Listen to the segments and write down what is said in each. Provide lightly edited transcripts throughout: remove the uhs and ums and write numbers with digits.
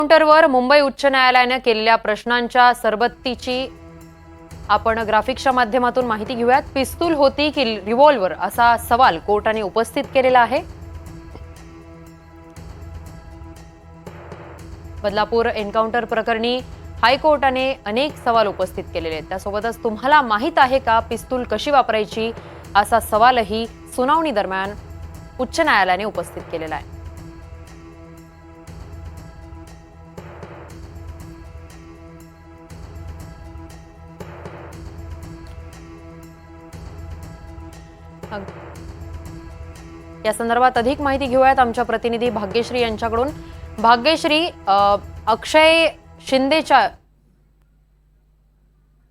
काउंटरवर मुंबई उच्च न्यायालयाने केलेल्या प्रश्नांच्या सरबत्तीची आपण ग्राफिक्सच्या माध्यमातून माहिती घेऊयात। पिस्तूल होती की रिव्हॉल्वर असा सवाल कोर्टाने उपस्थित केलेला आहे। बदलापूर एन्काउंटर प्रकरणी हायकोर्टाने अनेक सवाल उपस्थित केलेले आहेत। त्यासोबतच तुम्हाला माहित आहे का पिस्तूल कशी वापरायची असा सवालही सुनावणी दरम्यान उच्च न्यायालयाने उपस्थित केलेला आहे। या संदर्भात अधिक माहिती घेऊयात आमच्या प्रतिनिधी भाग्यश्री यांच्याकडून। भाग्यश्री, अक्षय शिंदेच्या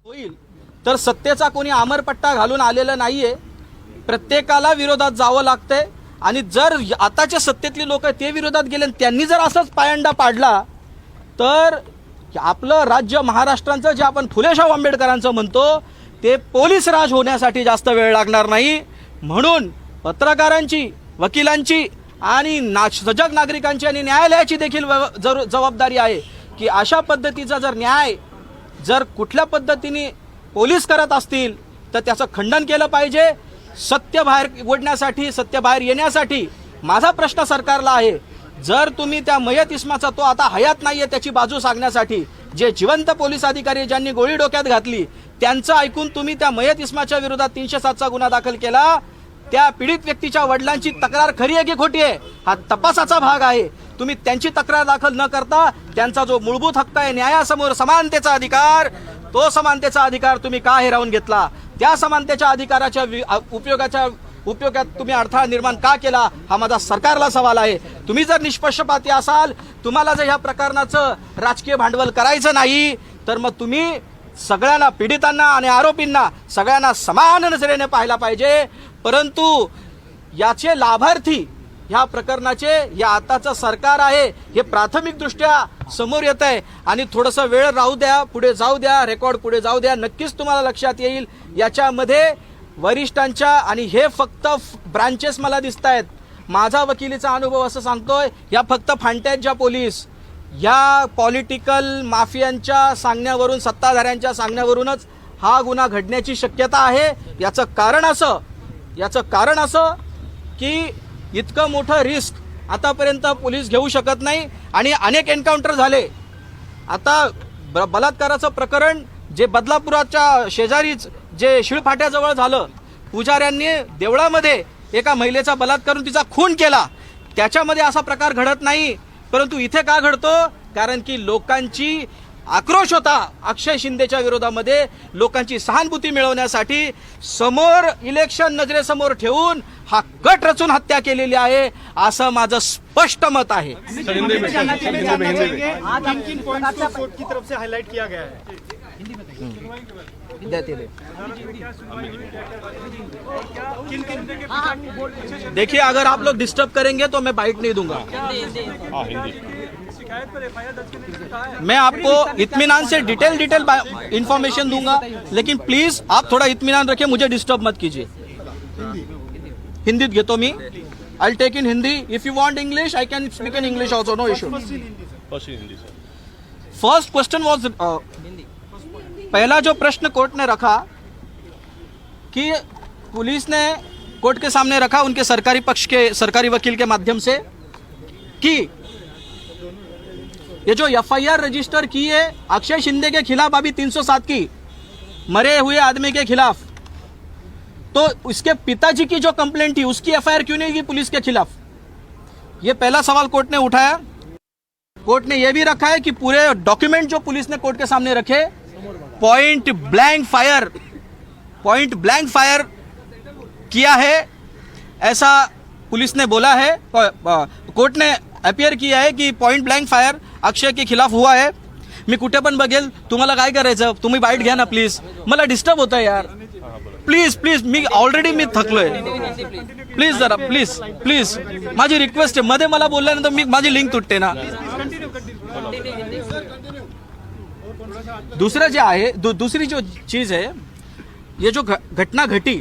होईल तर सत्तेचा कोणी आमरपट्टा घालून आलेला नाहीये। प्रत्येकाला विरोधात जावं लागतंय आणि जर आताच्या सत्तेतली लोक ते विरोधात गेले त्यांनी जर असंच पायंडा पाडला तर आपलं राज्य महाराष्ट्राचं जे आपण फुले शाहू आंबेडकरांचं म्हणतो ते पोलीस राज होण्यासाठी जास्त वेळ लागणार नाही। म्हणून पत्रकारांची, वकिलांची आणि सजग नागरिकांची आणि न्यायालयाची देखील जबाबदारी आहे की अशा पद्धतीचा जर न्याय जर कुठल्या पद्धतीने पोलीस करत असतील तर त्याचं खंडन केलं पाहिजे। सत्य बाहेर ओढण्यासाठी, सत्य बाहेर येण्यासाठी माझा प्रश्न सरकारला आहे, जर तुम्ही त्या मयत इस्माचा तो आता हयात नाहीये त्याची बाजू सांगण्यासाठी जे जिवंत पोलीस अधिकारी ज्यांनी गोळी डोक्यात घातली त्यांचं ऐकून तुम्ही त्या मयत इस्माच्या विरोधात 307चा गुन्हा दाखल केला, त्या पीडित व्यक्तीच्या वडिलांची तक्रार खरी आहे की खोटी आहे हा तपासाचा भाग आहे। तुम्ही त्यांची तक्रार दाखल न करता त्यांचा जो मूलभूत हक्क आहे न्यायासमोर समानतेचा अधिकार, तो समानतेचा अधिकार तुम्ही का हिरावून घेतला? त्या समानतेच्या अधिकाराच्या उपयोगात तुम्ही अडथळा निर्माण का केला हा माझा सरकारला सवाल आहे। तुम्ही जर निष्पक्षपाती असाल, तुम्हाला जर ह्या प्रकरणाचं राजकीय भांडवल करायचं नाही तर मग तुम्ही सगळ्यांना, पीडितांना आणि आरोपींना सगळ्यांना समान नजरेने पाहायला पाहिजे। परंतु याचे लाभार्थी ह्या प्रकरणाचे हे आताचं सरकार आहे हे प्राथमिक दृष्ट्या समोर येत आहे आणि थोडंसं वेळ राहू द्या, पुढे जाऊ द्या, रेकॉर्ड पुढे जाऊ द्या, नक्कीच तुम्हाला लक्षात येईल याच्यामध्ये वरिष्ठांच्या आणि हे फक्त ब्रांचेस मला दिसत आहेत। माझा वकिलीचा अनुभव असं सांगतोय या फक्त फांट्यात ज्या पोलीस या पॉलिटिकल माफियांच्या सांगण्यावरून, सत्ताधाऱ्यांच्या सांगण्यावरूनच हा गुन्हा घडण्याची शक्यता आहे। याचं कारण असं की इतकं मोठं रिस्क आतापर्यंत पोलीस घेऊ शकत नाही आणि अनेक एन्काउंटर झाले। आता बलात्काराचं प्रकरण जे बदलापुराच्या शेजारीच जे शिळफाट्याजवळ झालं, पुजाऱ्यांनी देवळामध्ये एका महिलेचा बलात्कार करून तिचा खून केला, त्याच्यामध्ये असा प्रकार घडत नाही। परंतु इथे का घडतो? कारण की लोकांची आक्रोश होता अक्षय शिंदेच्या विरोधामध्ये, लोकांची सहानुभूती मिळवण्यासाठी समोर इलेक्शन नजरेसमोर ठेवून हा गट रचून हत्या केलेली आहे असं माझं स्पष्ट मत आहे। देखिए, अगर आप लोग डिस्टर्ब करेंगे तो मैं बाइट नहीं दूंगा। मैं आपको इत्मीनान से डिटेल इंफॉर्मेशन दूंगा, लेकिन प्लीज आप थोड़ा इत्मीनान रखिए, मुझे डिस्टर्ब मत कीजिए। हिंदीत घेतो मी, I take in Hindi. If you want English I can speak in English also, no issue. First question was, पहला जो प्रश्न कोर्ट ने रखा कि पुलिस ने कोर्ट के सामने रखा उनके सरकारी पक्ष के सरकारी वकील के माध्यम से कि ये जो एफआईआर रजिस्टर की है अक्षय शिंदे के खिलाफ अभी 307 की, मरे हुए आदमी के खिलाफ, तो उसके पिताजी की जो कंप्लेंट थी उसकी एफआईआर क्यों नहीं की पुलिस के खिलाफ? ये पहला सवाल कोर्ट ने उठाया। कोर्ट ने यह भी रखा है कि पूरे डॉक्यूमेंट जो पुलिस ने कोर्ट के सामने रखे, पॉइंट ब्लैंक फायर किया है ऐसा पुलिस ने बोला है। कोर्ट ने अपीयर किया है कि पॉइंट ब्लैंक फायर अक्षय के खिलाफ हुआ है। मी कुठे पण बघेल, तुम्हाला काय करायचं, तुम्ही बाईट घ्या ना प्लीज, मला डिस्टर्ब होत आहे यार, प्लीज मी ऑलरेडी मी थकलोय, प्लीज जरा प्लीज माझी रिक्वेस्ट आहे, मध्ये मला बोलल्यानंतर माझी लिंक तुटते ना। दूसरी जो चीज है, ये जो घटना घटी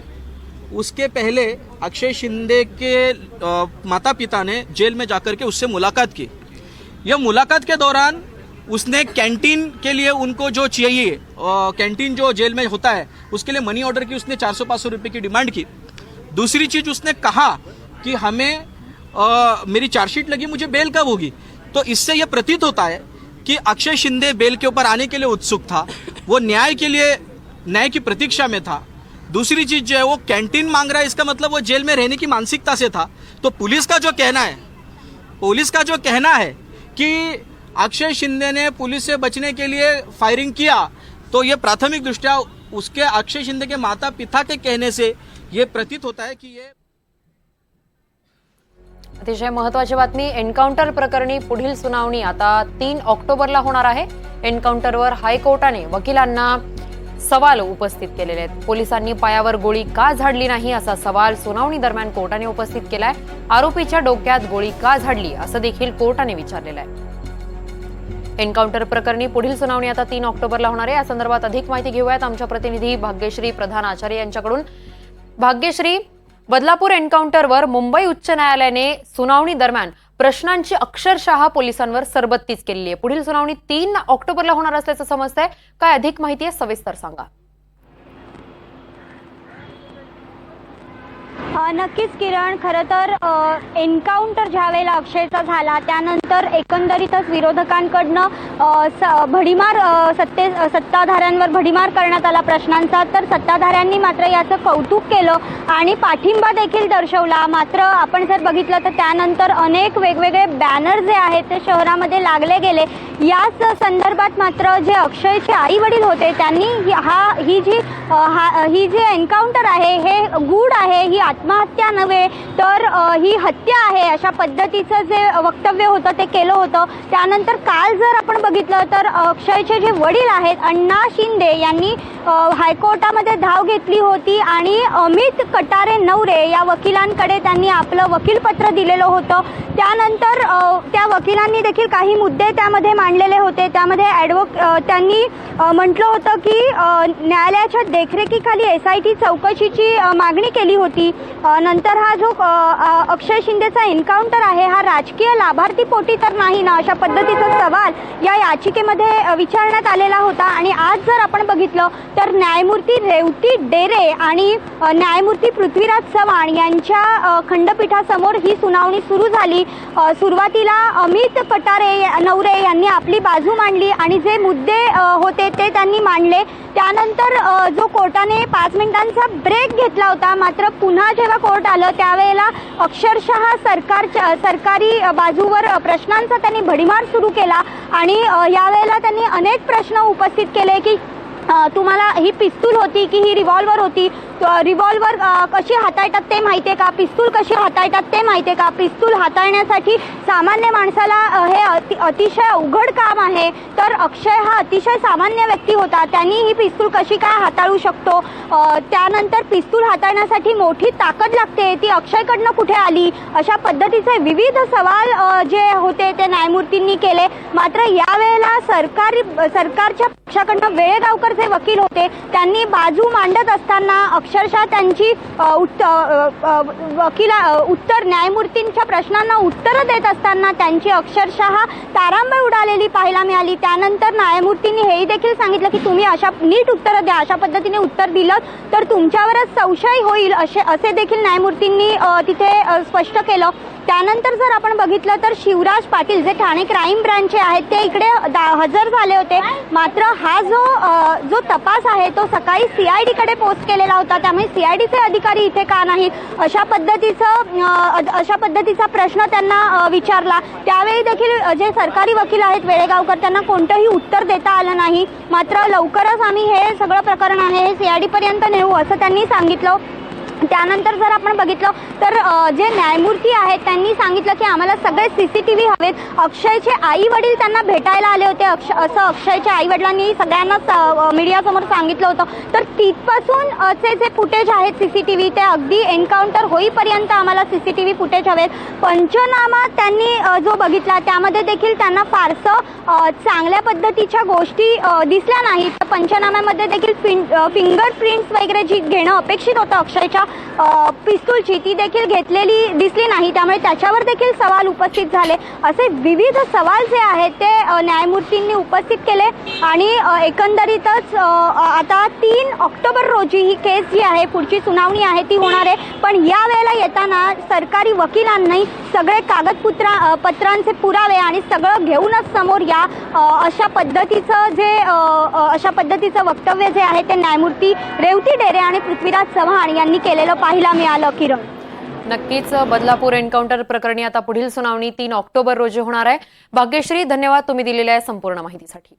उसके पहले अक्षय शिंदे के माता पिता ने जेल में जाकर के उससे मुलाकात की। ये मुलाकात के दौरान उसने कैंटीन के लिए उनको जो चाहिए कैंटीन जो जेल में होता है उसके लिए मनी ऑर्डर की उसने 400-500 रुपए की डिमांड की। दूसरी चीज उसने कहा कि हमें मेरी चार्जशीट लगी, मुझे बेल कब होगी। तो इससे यह प्रतीत होता है कि अक्षय शिंदे बेल के ऊपर आने के लिए उत्सुक था, वो न्याय के लिए न्याय की प्रतीक्षा में था। दूसरी चीज जो है वो कैंटीन मांग रहा है, इसका मतलब वो जेल में रहने की मानसिकता से था। तो पुलिस का जो कहना है कि अक्षय शिंदे ने पुलिस से बचने के लिए फायरिंग किया, तो ये प्राथमिक दृष्टया उसके अक्षय शिंदे के माता पिता के कहने से ये प्रतीत होता है कि ये अतिशय महत्वाची बातमी। एन्काउंटर प्रकरणी पुढील सुनावणी आता 3 ऑक्टोबरला होणार आहे। एन्काउंटरवर हायकोर्टाने वकिलांना सवाल उपस्थित केलेले आहेत। पोलिसांनी पायावर गोळी का झाडली नाही असा सवाल सुनावणी दरम्यान कोर्टाने उपस्थित केलाय। आरोपीच्या डोक्यात गोळी का झाडली असं देखील कोर्टाने विचारलेलं आहे। एन्काउंटर प्रकरणी पुढील सुनावणी आता 3 ऑक्टोबरला होणार आहे। या संदर्भात अधिक माहिती घेऊयात आमच्या प्रतिनिधी भाग्यश्री प्रधान आचार्य यांच्याकडून। भाग्यश्री, बदलापूर एन्काउंटरवर मुंबई उच्च न्यायालयाने सुनावणी दरम्यान प्रश्नांची अक्षरशः पोलिसांवर सरबत्तीच केलेली आहे। पुढील सुनावणी 3 ऑक्टोबरला होणार असल्याचं समजतंय, काय अधिक माहिती आहे सविस्तर सांगा। नक्कीच किरण, खरं तर एन्काउंटर ज्यावेळेला अक्षयचा झाला त्यानंतर एकंदरीतच विरोधकांकडनं भडीमार सत्ताधाऱ्यांवर भडीमार करण्यात आला प्रश्नांचा। तर सत्ताधाऱ्यांनी मात्र याचं कौतुक केलं आणि पाठिंबा देखील दर्शवला। मात्र आपण जर बघितलं तर त्यानंतर अनेक वेगवेगळे बॅनर जे आहेत ते शहरामध्ये लागले गेले। याच संदर्भात मात्र जे अक्षयचे आई वडील होते त्यांनी ही जी एन्काउंटर आहे हे गूढ आहे, ही आत्महत्या नव्हे तर ही हत्या आहे अशा पद्धतीचं जे वक्तव्य होतं ते केलं होतं। त्यानंतर काल जर आपण बघितलं तर अक्षयचे जे वडील आहेत अण्णा शिंदे यांनी हायकोर्टामध्ये धाव घेतली होती आणि अमित कटारे नवरे या वकिलांकडे त्यांनी आपलं वकीलपत्र दिलेलं होतं। त्यानंतर त्या वकिलांनी देखील काही मुद्दे त्यामध्ये मांडलेले होते। त्यामध्ये त्यांनी म्हटलं होतं की न्यायालयाच्या देखरेखीखाली SIT चौकशीची मागणी केली होती। नंतर हा जो अक्षय शिंदेचा एन्काउंटर आहे हा राजकीय लाभार्थीपोटी तर नाही ना अशा पद्धतीचा सवाल या याचिकेमध्ये विचारण्यात आलेला होता। आणि आज जर आपण बघितलं तर न्यायमूर्ती रेवती डेरे आणि न्यायमूर्ती पृथ्वीराज चव्हाण यांच्या खंडपीठासमोर ही सुनावणी सुरू झाली। सुरुवातीला अमित कटारे नवरे यांनी आपली बाजू मांडली आणि जे मुद्दे होते ते त्यांनी मांडले। त्यानंतर जो कोर्टाने 5 मिनिटांचा ब्रेक घेतला होता, मात्र पुन्हा जेव्हा कोर्ट आलं त्यावेळेला अक्षरशः सरकारी बाजूवर प्रश्नांचा त्यांनी भडीमार सुरू केला आणि यावेळेला त्यांनी अनेक प्रश्न उपस्थित केले की तुम्हाला ही पिस्तूल होती की ही रिव्हॉल्वर होती, रिव्हॉल्वर कशी हाताळतात ते माहिती आहे का, पिस्तूल कशी हाताळतात ते माहिती आहे का, पिस्तूल हाताळण्यासाठी सामान्य माणसाला हे अतिशय अवघड काम आहे। तर अक्षय हा अतिशय सामान्य व्यक्ती होता, त्यांनी ही पिस्तूल कशी काय हाताळू शकतो। त्यानंतर पिस्तूल हाताळण्यासाठी मोठी ताकद लागते, ती अक्षयकडनं कुठे आली, अशा पद्धतीचे विविध सवाल जे होते ते न्यायमूर्तींनी केले। मात्र यावेळेला सरकारच्या पक्षाकडनं वेळेगावकर जे वकील होते त्यांनी बाजू मांडत असताना अक्षरशः त्यांची उत्तर न्यायमूर्तींच्या प्रश्नांना उत्तरं देत असताना त्यांची अक्षरशः तारांबळ उडालेली पाहायला मिळाली। त्यानंतर न्यायमूर्तींनी हेही देखील सांगितलं की तुम्ही अशा नीट उत्तरं द्या, अशा पद्धतीने उत्तर दिलं तर तुमच्यावरच संशय होईल असे देखील न्यायमूर्तींनी तिथे स्पष्ट केलं। त्यानंतर जर आपण बघितलं तर शिवराज पाटील जे ठाणे क्राईम ब्रांचचे आहेत ते इकडे हजर झाले होते। मात्र हा जो तपास आहे तो सकाळी CID कडे पोस्ट केलेला होता, त्यामुळे CIDचे अधिकारी इथे का नाहीत अशा पद्धतीचा प्रश्न त्यांना विचारला। त्यावेळी देखील जे सरकारी वकील आहेत वेळेगावकर त्यांना कोणतंही उत्तर देता आलं नाही। मात्र लवकरच आम्ही हे सगळं प्रकरण आहे हे CID पर्यंत नेऊ असं त्यांनी सांगितलं। त्यानंतर जर आपण बघितलं तर जे न्यायमूर्ती आहेत त्यांनी सांगितलं की आम्हाला सगळे CCTV हवेत। अक्षयचे आई वडील त्यांना भेटायला आले होते असं अक्षयच्या आई वडिलांनी सगळ्यांना मीडियासमोर सांगितलं होतं। तर तिथपासून जे फुटेज आहेत CCTV ते अगदी एन्काउंटर होईपर्यंत आम्हाला CCTV फुटेज हवेत। पंचनामा त्यांनी जो बघितला त्यामध्ये देखील त्यांना फारसं चांगल्या पद्धतीच्या गोष्टी दिसल्या नाहीत। पंचनाम्यामध्ये देखील फिंगरप्रिंट्स वगैरे जी घेणं अपेक्षित होतं अक्षयच्या पिस्तूलची ती देखील घेतलेली दिसली नाही, त्यामुळे त्याच्यावर देखील सवाल उपस्थित झाले. असे विविध सवाल जे आहेत ते न्यायमूर्तींनी उपस्थित केले आणि एकंदरीतच आता 3 ऑक्टोबर रोजी ही केस जी आहे, पुढची सुनावणी आहे ती होणार आहे. पण या वेळेला येताना सरकारी वकिलांनी सगळे पत्रांचे पुरावे आणि सगळं घेऊनच समोर या अशा पद्धतीचं वक्तव्य जे आहे ते न्यायमूर्ती रेवती डेरे आणि पृथ्वीराज चव्हाण यांनी केलेलं पाहायला मिळालं. किरण, नक्कीच बदलापूर एन्काउंटर प्रकरणी आता पुढील सुनावणी 3 ऑक्टोबर रोजी होणार आहे. भाग्यश्री, धन्यवाद तुम्ही दिलेल्या संपूर्ण माहितीसाठी.